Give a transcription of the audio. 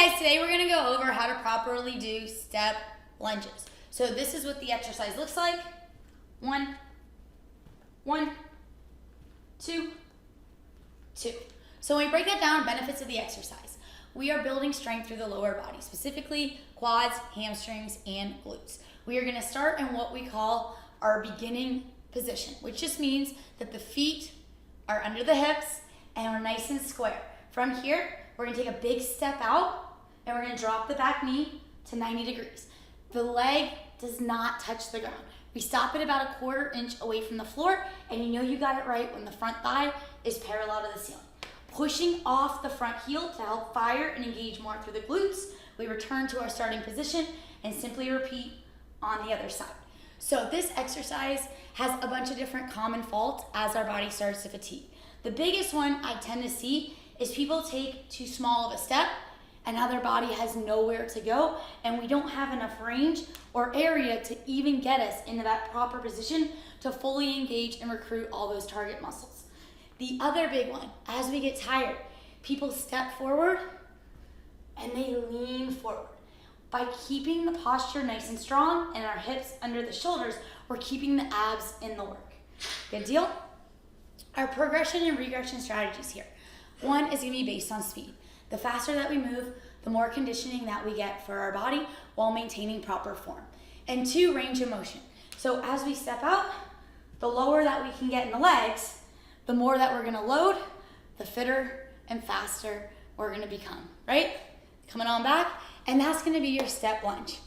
guys, today we're gonna go over how to properly do step lunges. So this is what the exercise looks like. 1, 1, 2, 2. So when we break that down, benefits of the exercise. We are building strength through the lower body, specifically quads, hamstrings, and glutes. We are gonna start in what we call our beginning position, which just means that the feet are under the hips and we're nice and square. From here, we're gonna take a big step out and we're gonna drop the back knee to 90 degrees. The leg does not touch the ground. We stop it about a 1/4 inch away from the floor, and you know you got it right when the front thigh is parallel to the ceiling. Pushing off the front heel to help fire and engage more through the glutes, we return to our starting position and simply repeat on the other side. So this exercise has a bunch of different common faults as our body starts to fatigue. The biggest one I tend to see is people take too small of a step and now their body has nowhere to go, and we don't have enough range or area to even get us into that proper position to fully engage and recruit all those target muscles. The other big one, as we get tired, people step forward and they lean forward. By keeping the posture nice and strong and our hips under the shoulders, we're keeping the abs in the work. Good deal? Our progression and regression strategies here. 1 is gonna be based on speed. The faster that we move, the more conditioning that we get for our body while maintaining proper form. And 2, range of motion. So as we step out, the lower that we can get in the legs, the more that we're gonna load, the fitter and faster we're gonna become, right? Coming on back, and that's gonna be your step lunge.